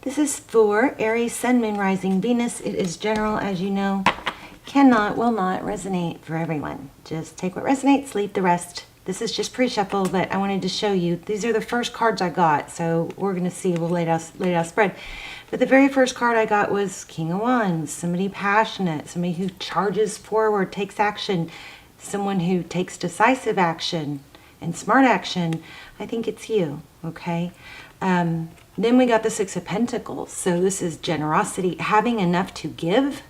This is for Aries, Sun, Moon, Rising, Venus. It is general, as you know. Cannot, will not resonate for everyone. Just take what resonates, leave the rest. This is just pre-shuffle, but I wanted to show you. These are the first cards I got, so we're going to see. We'll lay it out spread. But the very first card I got was King of Wands. Somebody passionate, somebody who charges forward, takes action, someone who takes decisive action and smart action. I think it's you, okay? Then we got the Six of Pentacles. So this is generosity, having enough to give,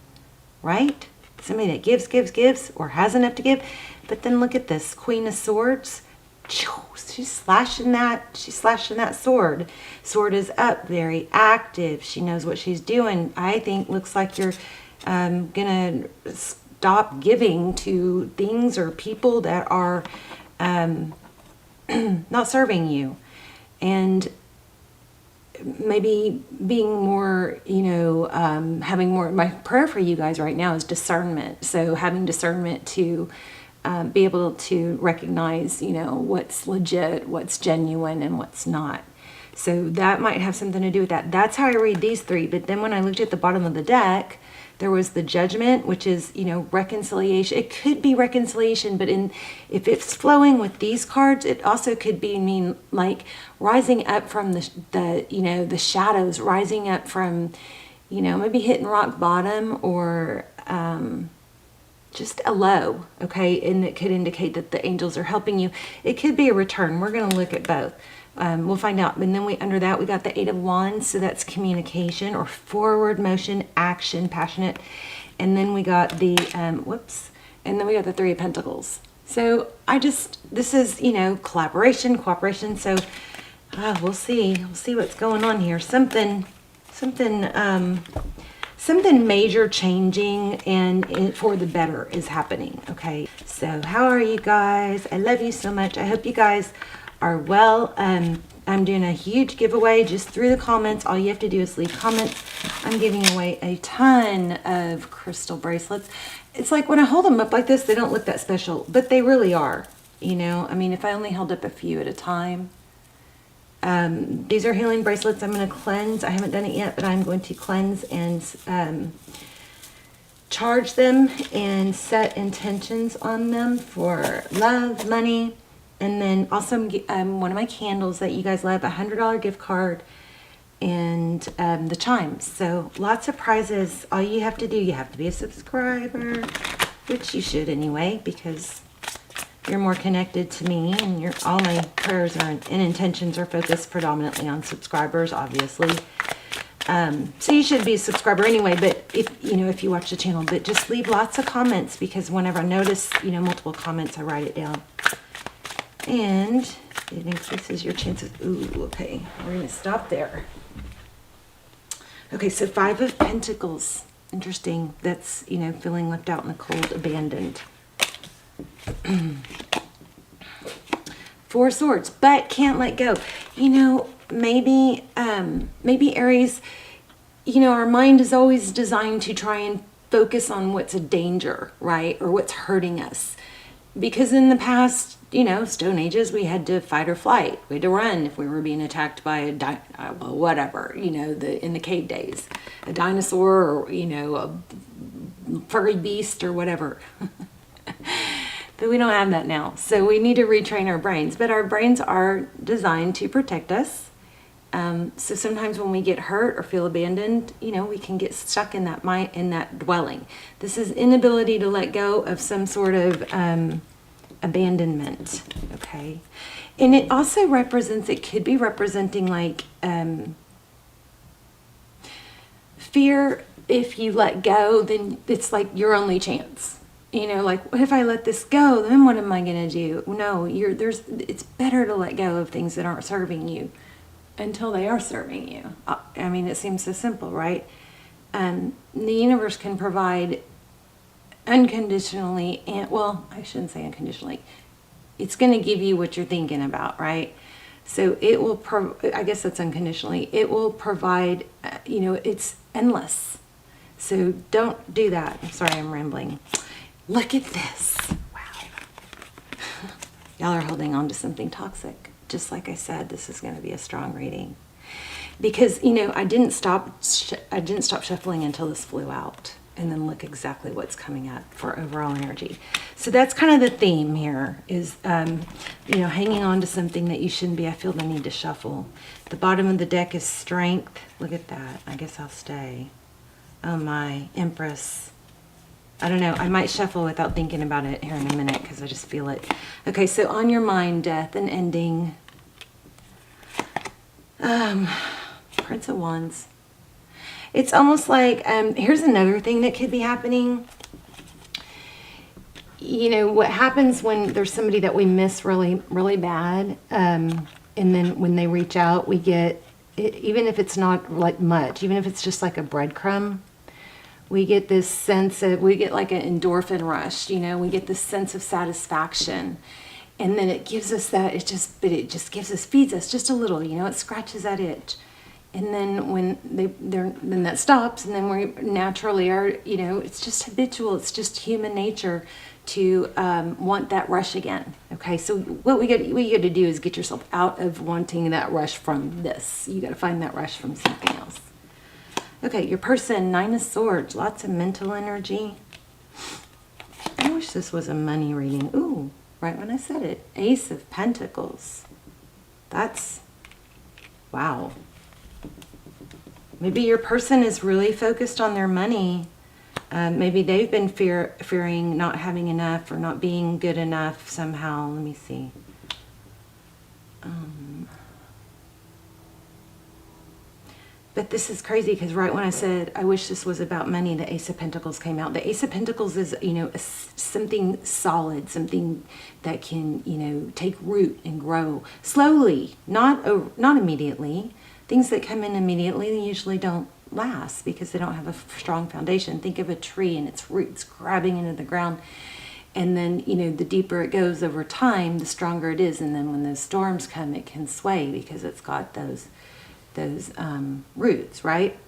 right? Somebody that gives, or has enough to give. But then look at this, Queen of Swords. She's slashing that sword. Sword is up, very active. She knows what she's doing. I think looks like you're gonna stop giving to things or people that are not serving you, and maybe being more, having more. My prayer for you guys right now is discernment. So having discernment to be able to recognize, what's legit, what's genuine, and what's not. So that might have something to do with that. That's how I read these three. But then when I looked at the bottom of the deck, there was the Judgment, which is, reconciliation. It could be reconciliation, but if it's flowing with these cards, it also could mean like rising up from the shadows, rising up from, maybe hitting rock bottom, or just a low, okay? And it could indicate that the angels are helping you. It could be a return. We're going to look at both. We'll find out. And then under that, we got the Eight of Wands. So that's communication or forward motion, action, passionate. And then we got the, and then we got the Three of Pentacles. So this is, collaboration, cooperation. So we'll see. We'll see what's going on here. Something major changing and for the better is happening, okay? So how are you guys? I love you so much. I hope you guys are well. I'm doing a huge giveaway just through the comments. All you have to do is leave comments. I'm giving away a ton of crystal bracelets. It's like when I hold them up like this, they don't look that special, but they really are, if I only held up a few at a time. These are healing bracelets. I'm going to cleanse. I haven't done it yet, but I'm going to cleanse and charge them and set intentions on them for love, money, and then also one of my candles that you guys love, a $100 gift card, and the chimes. So lots of prizes. All you have to do, you have to be a subscriber, which you should anyway, because you're more connected to me, and all my prayers and intentions are focused predominantly on subscribers, obviously. So you should be a subscriber anyway, but if you watch the channel, but just leave lots of comments, because whenever I notice, multiple comments, I write it down. And it increases your chances. Ooh, okay. We're going to stop there. Okay, so Five of Pentacles. Interesting. That's, feeling left out in the cold, abandoned. Four of Swords, but can't let go. Maybe Aries, our mind is always designed to try and focus on what's a danger, right? Or what's hurting us. Because in the past, Stone Ages, we had to fight or flight. We had to run if we were being attacked by whatever, in the cave days. A dinosaur, or, a furry beast or whatever. But we don't have that now. So we need to retrain our brains. But our brains are designed to protect us. So sometimes when we get hurt or feel abandoned, we can get stuck in that mind, in that dwelling. This is inability to let go of some sort of abandonment, okay? And it also represents, it could be representing like fear. If you let go, then it's like your only chance. Like, what if I let this go? Then what am I going to do? No, it's better to let go of things that aren't serving you until they are serving you. It seems so simple, right? The universe can provide unconditionally, and well, I shouldn't say unconditionally. It's going to give you what you're thinking about, right? So it will, I guess that's unconditionally. It will provide, it's endless. So don't do that. I'm sorry, I'm rambling. Look at this. Wow. Y'all are holding on to something toxic. Just like I said, this is going to be a strong reading. because, you know, I didn't stop shuffling until this flew out. And then look exactly what's coming up for overall energy. So that's kind of the theme here is, you know, hanging on to something that you shouldn't be. I feel the need to shuffle. The bottom of the deck is strength. Look at that. I guess I'll stay. Oh my, Empress. I don't know. I might shuffle without thinking about it here in a minute because I just feel it. Okay, so on your mind, death and ending. Prince of Wands. It's almost like, here's another thing that could be happening. You know, what happens when there's somebody that we miss really, really bad, and then when they reach out, we get, even if it's not like much, even if it's just like a breadcrumb, we get this sense of, we get like an endorphin rush, you know, we get this sense of satisfaction. And then it gives us that, it just gives us, feeds us just a little, you know, it scratches that itch. And then when then that stops, and then we naturally are, you know, it's just habitual. It's just human nature to want that rush again. Okay, so what you got to do is get yourself out of wanting that rush from this. You got to find that rush from something else. Okay, your person, 9 of Swords, lots of mental energy. I wish this was a money reading. Ooh, right when I said it, Ace of Pentacles. That's, wow. Maybe your person is really focused on their money. Maybe they've been fearing not having enough or not being good enough somehow. Let me see. But this is crazy because right when I said, I wish this was about money, the Ace of Pentacles came out. The Ace of Pentacles is, you know, something solid, something that can, you know, take root and grow slowly, not immediately. Things that come in immediately, they usually don't last because they don't have a strong foundation. Think of a tree and its roots grabbing into the ground. And then, you know, the deeper it goes over time, the stronger it is. And then when those storms come, it can sway because it's got those roots, right?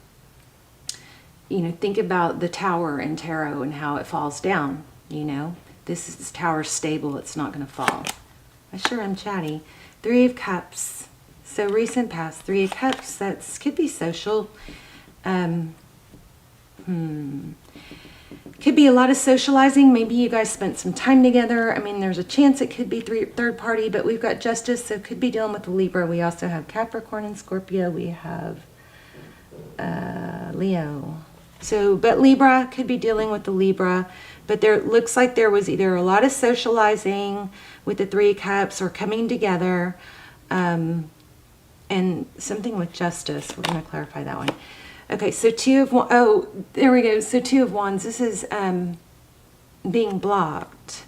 You know, think about the tower in tarot and how it falls down, you know. This tower's stable. It's not going to fall. I sure am chatty. 3 of Cups. So recent past, 3 of Cups, that could be social. Could be a lot of socializing. Maybe you guys spent some time together. I mean, there's a chance it could be third party, but we've got Justice, so could be dealing with the Libra. We also have Capricorn and Scorpio. We have Leo. So, but Libra could be dealing with the Libra. But there looks like there was either a lot of socializing with the 3 of Cups or coming together. And something with Justice. We're going to clarify that one. Okay, so 2 of Wands. Oh, there we go. So 2 of Wands. This is being blocked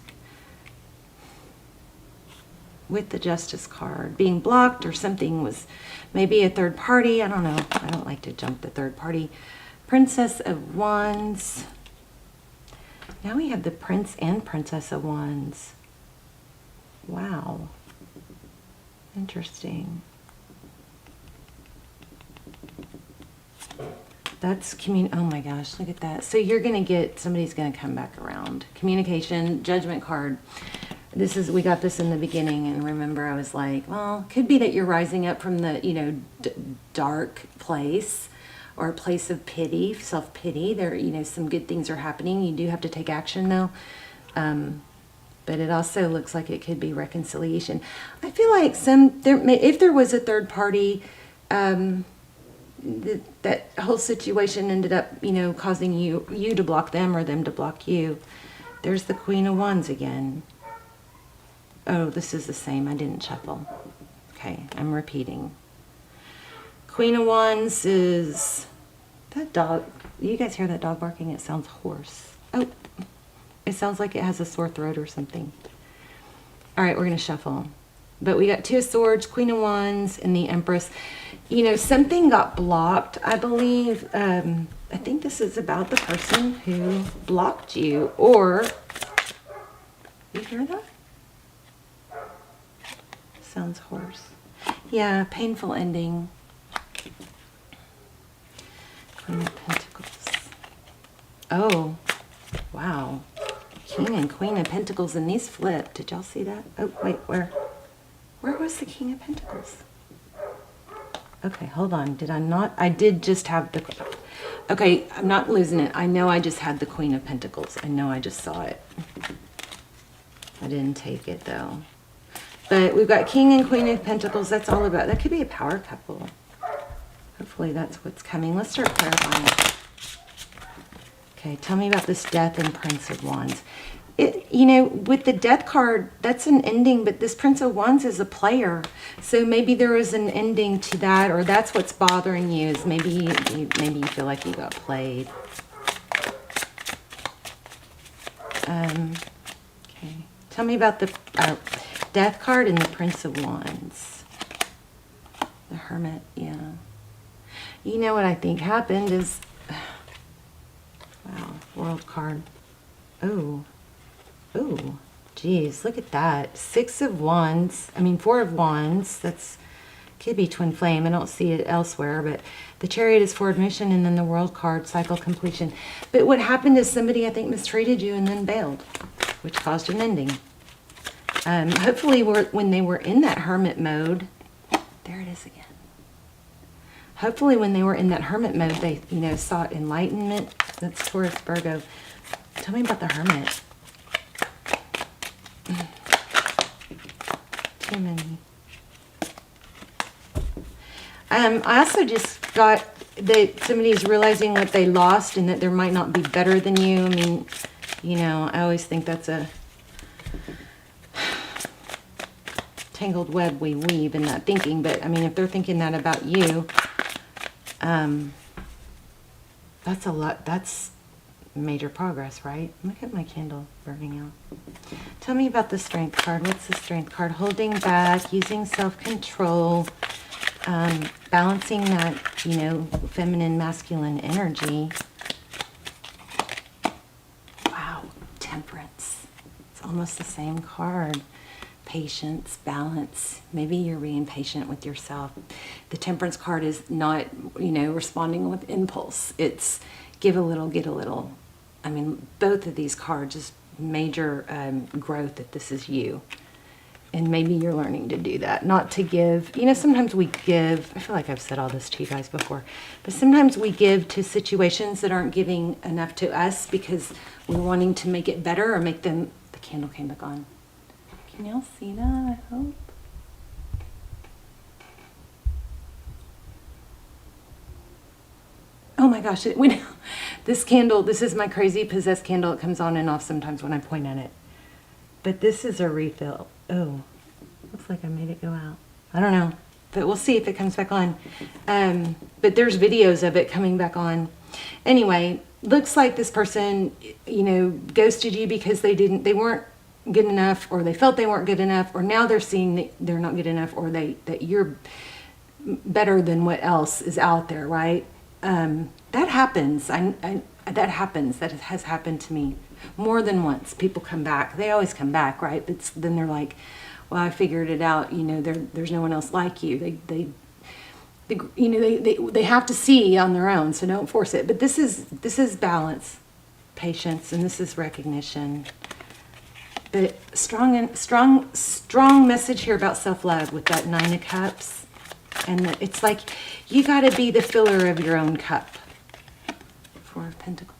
with the Justice card. Being blocked, or something was maybe a third party. I don't know. I don't like to jump the third party. Princess of Wands. Now we have the Prince and Princess of Wands. Wow. Interesting. That's oh my gosh, look at that. So you're going to get, somebody's going to come back around. Communication, Judgment card. We got this in the beginning, and remember I was like, well, could be that you're rising up from the, you know, dark place, or a place of pity, self-pity. There, you know, some good things are happening. You do have to take action though. But it also looks like it could be reconciliation. I feel like if there was a third party, that whole situation ended up, you know, causing you to block them or them to block you. There's the Queen of Wands again. Oh, this is the same. I didn't shuffle. Okay, I'm repeating. Queen of Wands is that dog. You guys hear that dog barking? It sounds hoarse. Oh, it sounds like it has a sore throat or something. All right, we're going to shuffle. But we got 2 of Swords, Queen of Wands, and the Empress. You know, something got blocked, I believe. I think this is about the person who blocked you. Or, you hear that? Sounds hoarse. Yeah, painful ending. Queen of Pentacles. Oh, wow. King and Queen of Pentacles, and these flip. Did y'all see that? Oh, wait, where was the King of Pentacles? Okay, hold on. Did I not? I did just have the... Okay, I'm not losing it. I know I just had the Queen of Pentacles. I know I just saw it. I didn't take it, though. But we've got King and Queen of Pentacles. That's all about... That could be a power couple. Hopefully that's what's coming. Let's start clarifying. Okay, tell me about this Death and Prince of Wands. You know, with the Death card, that's an ending, but this Prince of Wands is a player. So maybe there is an ending to that, or that's what's bothering you, is maybe you feel like you got played. Okay, tell me about the Death card and the Prince of Wands. The Hermit, yeah. You know what I think happened is... Wow, World card. Oh. Oh, geez, look at that. 6 of Wands. I mean, 4 of Wands. That's could be twin flame. I don't see it elsewhere, but the Chariot is forward motion, and then the World card, cycle completion. But what happened is somebody, I think, mistreated you and then bailed, which caused an ending. Hopefully, when they were in that hermit mode, there it is again. Hopefully, when they were in that hermit mode, they, you know, sought enlightenment. That's Taurus, Virgo. Tell me about the Hermit. Too many. I also just got that somebody's realizing what they lost and that there might not be better than you. I mean, you know, I always think that's a tangled web we weave in that thinking. But, I mean, if they're thinking that about you, that's a lot. That's major progress, right? Look at my candle burning out. Tell me about the Strength card. What's the Strength card? Holding back, using self-control, balancing that, you know, feminine, masculine energy. Wow, Temperance. It's almost the same card. Patience, balance. Maybe you're being patient with yourself. The Temperance card is not, you know, responding with impulse. It's give a little, get a little. I mean, both of these cards is major growth that this is you. And maybe you're learning to do that. Not to give, you know, sometimes we give, I feel like I've said all this to you guys before, but sometimes we give to situations that aren't giving enough to us because we're wanting to make it better or make them, the candle came back on. Can y'all see that, I hope? Oh my gosh, this candle, this is my crazy possessed candle. It comes on and off sometimes when I point at it. But this is a refill. Oh, looks like I made it go out. I don't know, but we'll see if it comes back on. But there's videos of it coming back on. Anyway, looks like this person, you know, ghosted you because they weren't good enough, or they felt they weren't good enough, or now they're seeing that they're not good enough, or that you're better than what else is out there, right? That happens. That happens. That has happened to me more than once. People come back. They always come back, right? But then they're like, well, I figured it out. You know, there's no one else like you. They have to see on their own, so don't force it. But this is balance, patience, and this is recognition. But strong message here about self-love with that 9 of Cups. And it's like you got to be the filler of your own cup. 4 of Pentacles.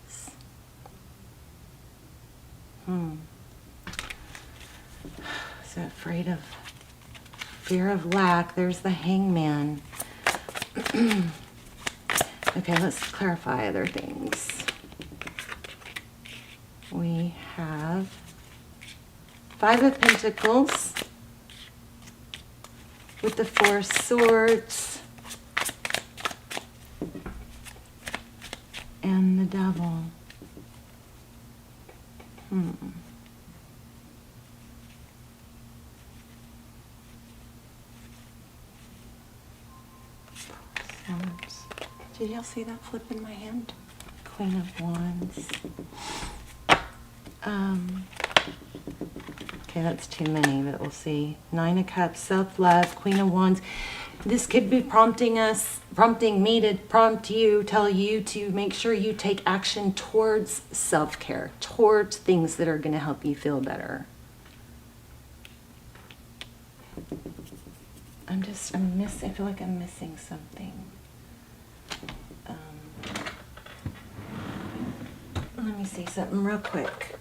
So afraid of, fear of lack. There's the Hangman. Okay, let's clarify other things. We have 5 of Pentacles with the 4 of Swords and the Devil. Swords. Did y'all see that flip in my hand? Queen of Wands. Okay, that's too many, but we'll see. 9 of Cups, self-love, Queen of Wands. This could be prompting me to prompt you, tell you to make sure you take action towards self-care, towards things that are going to help you feel better. I feel like I'm missing something. Let me see something real quick.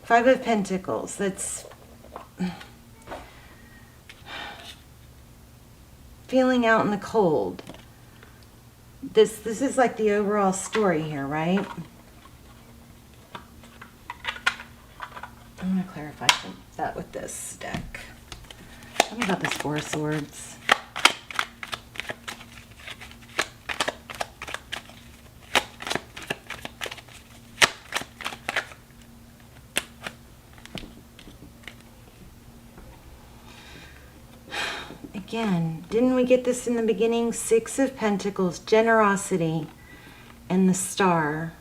5 of Pentacles. That's feeling out in the cold. This is like the overall story here, right? I'm going to clarify that with this deck. Tell me about this 4 of Swords. Again, didn't we get this in the beginning? 6 of Pentacles, generosity, and the Star.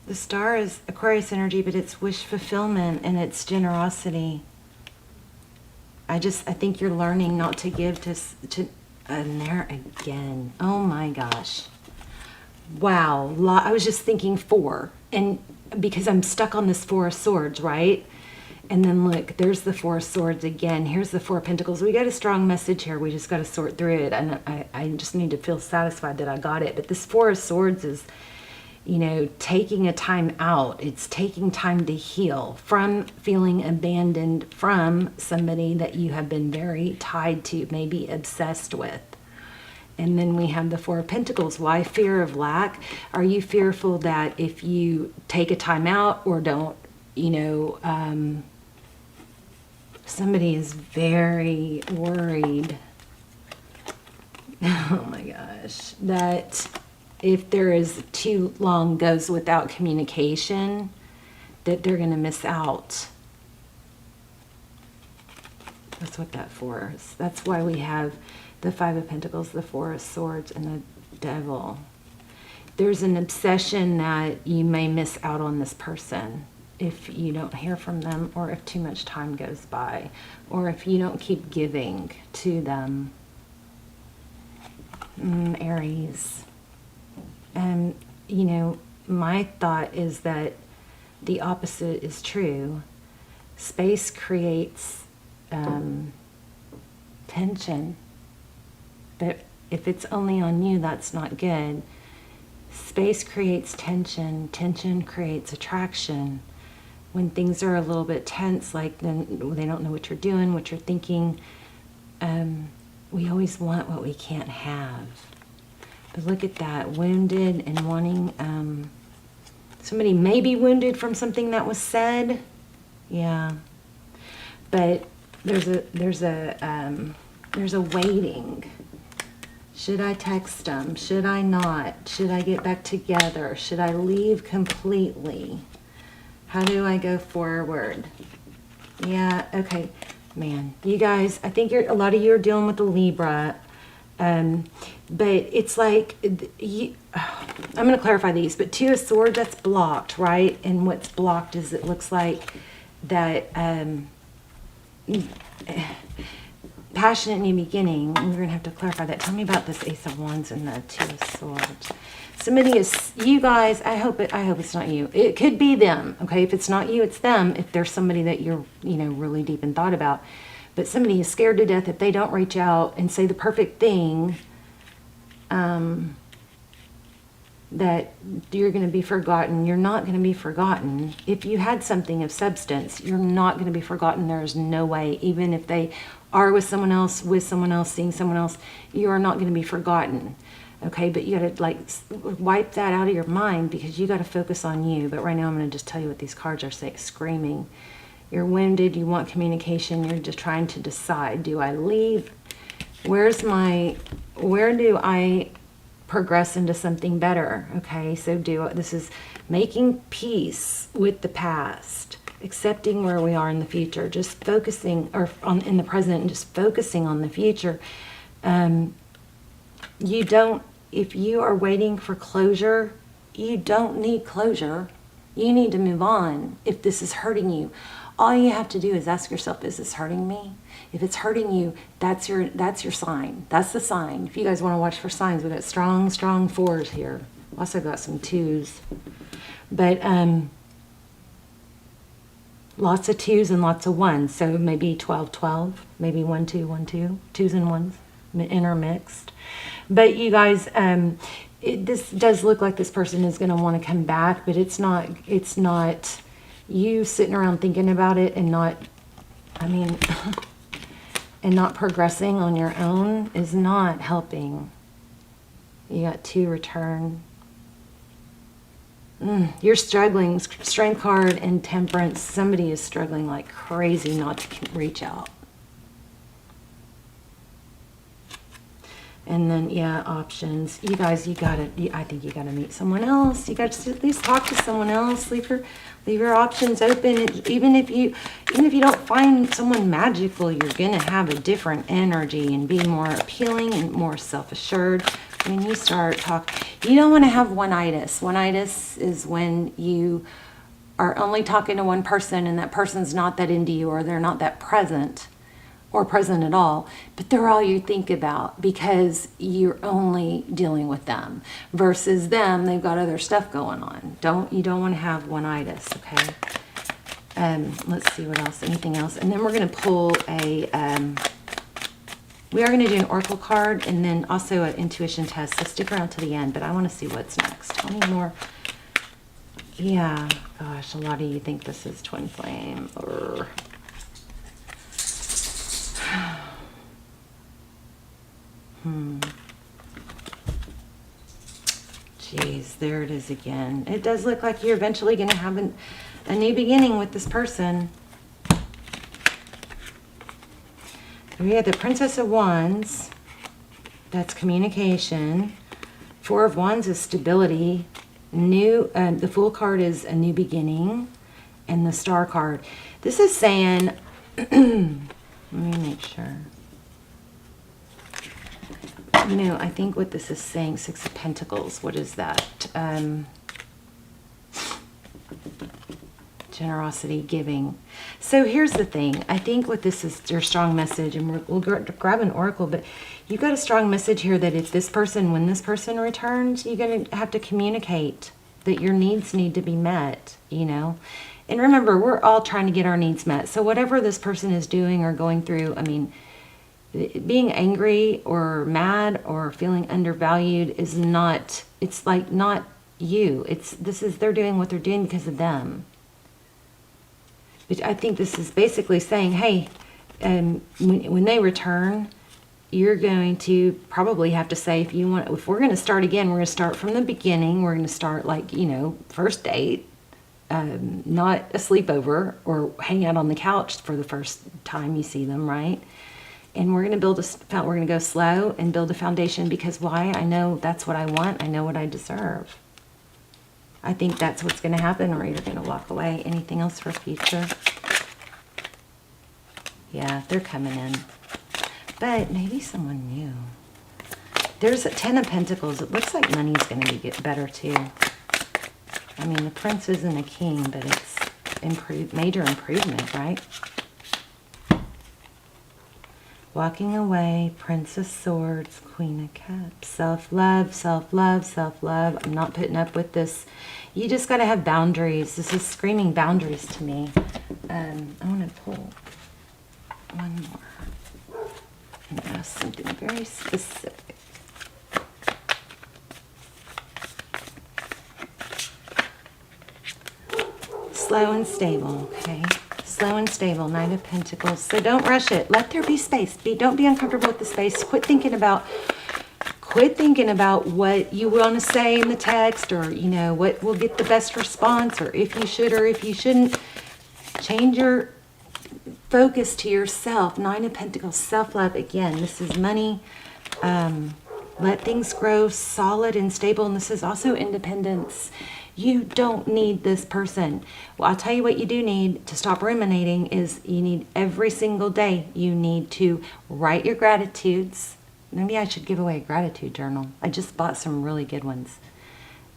The Star is Aquarius energy, but it's wish fulfillment and it's generosity. I think you're learning not to give to and there again. Oh my gosh. Wow. I was just thinking 4, and because I'm stuck on this 4 of Swords, right? And then look, there's the 4 of Swords again. Here's the 4 of Pentacles. We got a strong message here. We just got to sort through it. And I just need to feel satisfied that I got it. But this 4 of Swords is, you know, taking a time out. It's taking time to heal from feeling abandoned from somebody that you have been very tied to, maybe obsessed with. And then we have the 4 of Pentacles. Why fear of lack? Are you fearful that if you take a time out or don't, you know, somebody is very worried, oh my gosh, that if there is too long goes without communication, that they're going to miss out. That's what that 4 is. That's why we have the 5 of Pentacles, the 4 of Swords, and the Devil. There's an obsession that you may miss out on this person if you don't hear from them, or if too much time goes by, or if you don't keep giving to them. Aries. And, you know, my thought is that the opposite is true. Space creates tension. But if it's only on you, that's not good. Space creates tension. Tension creates attraction. When things are a little bit tense, like then they don't know what you're doing, what you're thinking, we always want what we can't have. But look at that, wounded and wanting, somebody may be wounded from something that was said. Yeah. But there's a waiting. Should I text them? Should I not? Should I get back together? Should I leave completely? How do I go forward? Yeah, okay. Man, you guys, I think a lot of you are dealing with the Libra. But it's like, I'm going to clarify these, but 2 of Swords, that's blocked, right? And what's blocked is it looks like that passionate new beginning. We're going to have to clarify that. Tell me about this Ace of Wands and the 2 of Swords. Somebody is, you guys, I hope it's not you. It could be them, okay? If it's not you, it's them. If there's somebody that you're, you know, really deep in thought about. But somebody is scared to death if they don't reach out and say the perfect thing, that you're going to be forgotten. You're not going to be forgotten. If you had something of substance, you're not going to be forgotten. There is no way. Even if they are with someone else, seeing someone else, you are not going to be forgotten. Okay, but you got to like wipe that out of your mind, because you got to focus on you. But right now I'm going to just tell you what these cards are saying, screaming. You're wounded, you want communication, you're just trying to decide, do I leave? Where do I progress into something better? Okay, so this is making peace with the past, accepting where we are in the future, just focusing in the present and just focusing on the future. If you are waiting for closure, you don't need closure. You need to move on. If this is hurting you, all you have to do is ask yourself, is this hurting me? If it's hurting you, that's your sign. That's the sign. If you guys want to watch for signs, we got strong 4s here. Also got some 2s. But lots of twos and lots of ones. So maybe 12, 12, maybe 1, 2, 1, 2, twos and ones intermixed. But you guys, this does look like this person is going to want to come back, but it's not you sitting around thinking about it and not, and not progressing on your own is not helping. You got 2 return. You're struggling. Strength card and temperance. Somebody is struggling like crazy not to reach out. And then, yeah, options. You guys, I think you gotta meet someone else. You got to at least talk to someone else. Leave your options open. Even if you don't find someone magical, you're gonna have a different energy and be more appealing and more self-assured. When you start talking, you don't want to have one-itis. One-itis is when you are only talking to one person and that person's not that into you, or they're not that present or present at all, but they're all you think about because you're only dealing with them versus them. They've got other stuff going on. You don't want to have one-itis, okay? Let's see what else, anything else. And then we're going to pull we are going to do an oracle card and then also an intuition test. So stick around to the end, but I want to see what's next. Tell me more. Yeah, gosh, a lot of you think this is twin flame. Jeez, there it is again. It does look like you're eventually going to have a new beginning with this person. We have the Princess of Wands. That's communication. 4 of Wands is stability. The Fool card is a new beginning. And the Star card. This is saying, let me make sure. I think what this is saying, 6 of Pentacles, what is that? Generosity, giving. So here's the thing. I think what this is your strong message, and we'll grab an oracle, but you got a strong message here that if this person, when this person returns, you're going to have to communicate that your needs need to be met, And remember, we're all trying to get our needs met. So whatever this person is doing or going through, being angry or mad or feeling undervalued is not, it's like not you. They're doing what they're doing because of them. But I think this is basically saying, hey, when they return, you're going to probably have to say, if we're going to start again, we're going to start from the beginning. We're going to start first date, not a sleepover or hang out on the couch for the first time you see them, right? And we're going to we're going to go slow and build a foundation because why? I know that's what I want. I know what I deserve. I think that's what's going to happen, or you're going to walk away. Anything else for future? Yeah, they're coming in. But maybe someone new. There's a 10 of Pentacles. It looks like money's going to get better too. The Prince isn't a king, but it's major improvement, right? Walking away, Prince of Swords, Queen of Cups. Self-love, self-love, self-love. I'm not putting up with this. You just got to have boundaries. This is screaming boundaries to me. I want to pull one more and ask something very specific. Slow and stable, okay? Slow and stable, Knight of Pentacles. So don't rush it. Let there be space. Don't be uncomfortable with the space. Quit thinking about what you want to say in the text, or what will get the best response, or if you should or if you shouldn't. Change your focus to yourself. Nine of Pentacles, self-love. Again, this is money. Let things grow solid and stable. And this is also independence. You don't need this person. Well, I'll tell you what you do need to stop ruminating is you need every single day. You need to write your gratitudes. Maybe I should give away a gratitude journal. I just bought some really good ones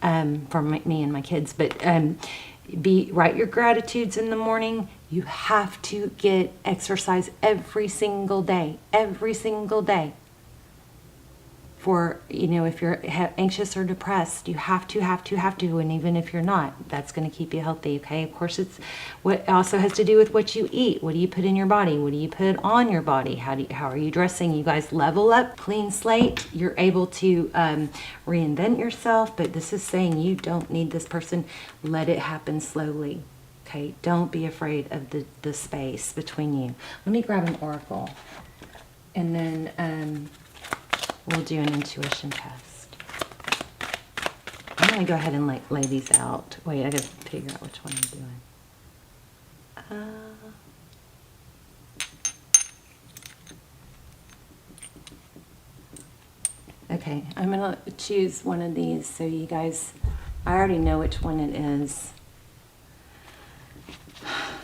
for me and my kids. But write your gratitudes in the morning. You have to get exercise every single day. Every single day. for, you know, if you're anxious or depressed, you have to, and even if you're not, that's going to keep you healthy, okay? Of course, it's what also has to do with what you eat. What do you put in your body? What do you put on your body? How are you dressing? You guys level up, clean slate. You're able to reinvent yourself, but this is saying you don't need this person. Let it happen slowly, okay? Don't be afraid of the space between you. Let me grab an oracle, and then we'll do an intuition test. I'm going to go ahead and lay these out. Wait, I got to figure out which one I'm doing. Okay, I'm going to choose one of these so you guys, I already know which one it is.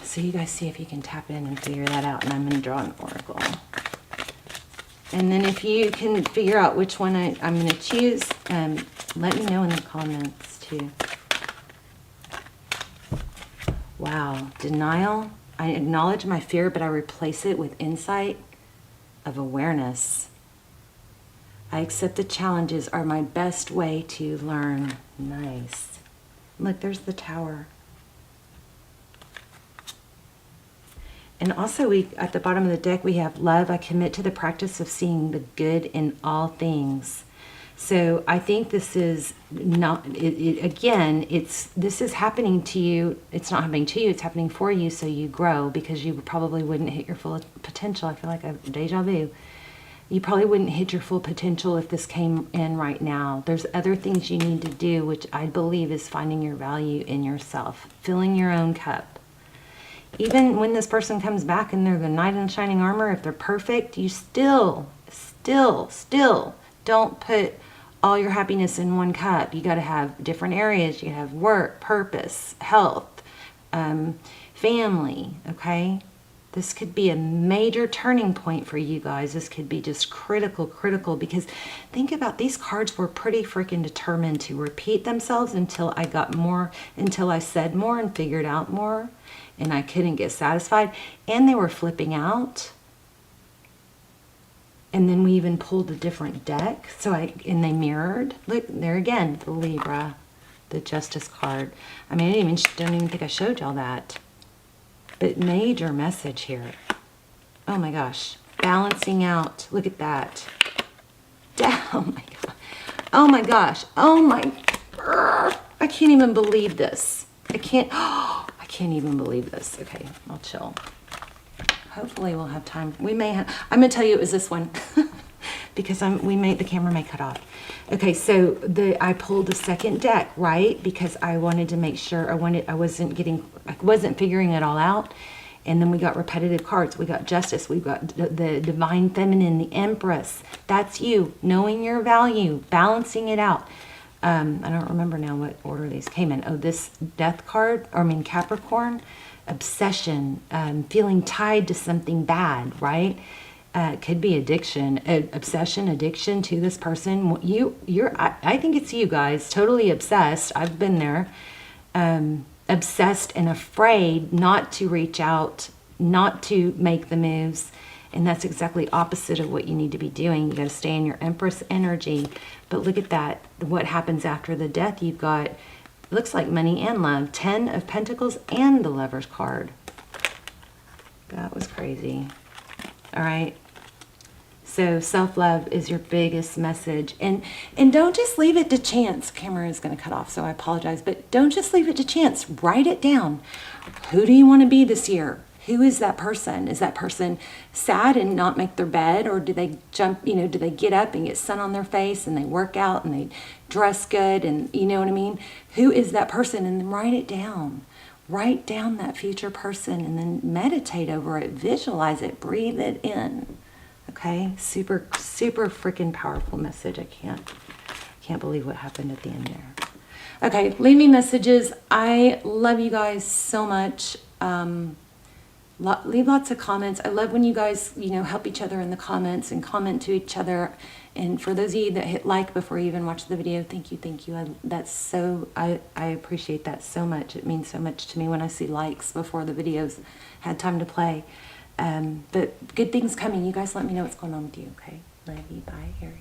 So you guys see if you can tap in and figure that out. And I'm going to draw an oracle. And then if you can figure out which one I'm going to choose, let me know in the comments too. Wow, denial. I acknowledge my fear, but I replace it with insight of awareness. I accept the challenges are my best way to learn. Nice. Look, there's the Tower. And also, at the bottom of the deck, we have love. I commit to the practice of seeing the good in all things. So I think this is not, this is happening to you. It's not happening to you. It's happening for you so you grow, because you probably wouldn't hit your full potential. I feel like I've deja vu. You probably wouldn't hit your full potential if this came in right now. There's other things you need to do, which I believe is finding your value in yourself, filling your own cup. Even when this person comes back and they're the knight in shining armor, if they're perfect, you still don't put all your happiness in one cup. You got to have different areas. You have work, purpose, health, family, okay? This could be a major turning point for you guys. This could be just critical, because think about, these cards were pretty freaking determined to repeat themselves until I said more and figured out more, and I couldn't get satisfied, and they were flipping out. And then we even pulled a different deck, and they mirrored. Look, there again, the Libra, the Justice card. I mean, I don't even think I showed y'all that. But major message here. Oh my gosh. Balancing out. Look at that. Oh my god. Oh my gosh. Oh my. I can't even believe this. I can't even believe this. Okay, I'll chill. Hopefully we'll have time. We may have. I'm gonna tell you it was this one. Because the camera may cut off. Okay, so I pulled the second deck, right? Because I wanted to make sure I wasn't figuring it all out. And then we got repetitive cards. We got Justice. We got the Divine Feminine, the Empress. That's you, knowing your value, balancing it out. I don't remember now what order these came in. Oh, this Death card, Capricorn, obsession, feeling tied to something bad, right? Could be addiction, obsession, addiction to this person. I think it's you guys, totally obsessed. I've been there. Obsessed and afraid not to reach out, not to make the moves. And that's exactly opposite of what you need to be doing. You got to stay in your Empress energy. But look at that. What happens after the death? You've got, looks like money and love. 10 of Pentacles and the Lover's card. That was crazy. All right. So self-love is your biggest message. And don't just leave it to chance. Camera is going to cut off, so I apologize. But don't just leave it to chance. Write it down. Who do you want to be this year? Who is that person? Is that person sad and not make their bed? Or do they jump, do they get up and get sun on their face and they work out and they dress good and you know what I mean? Who is that person? And then write it down. Write down that future person and then meditate over it. Visualize it. Breathe it in. Okay, super freaking powerful message. I can't believe what happened at the end there. Okay, leave me messages. I love you guys so much. Leave lots of comments. I love when you guys, help each other in the comments and comment to each other. And for those of you that hit like before you even watch the video, thank you. I appreciate that so much. It means so much to me when I see likes before the videos had time to play. But good things coming. You guys let me know what's going on with you, okay? Love you. Bye, Aries.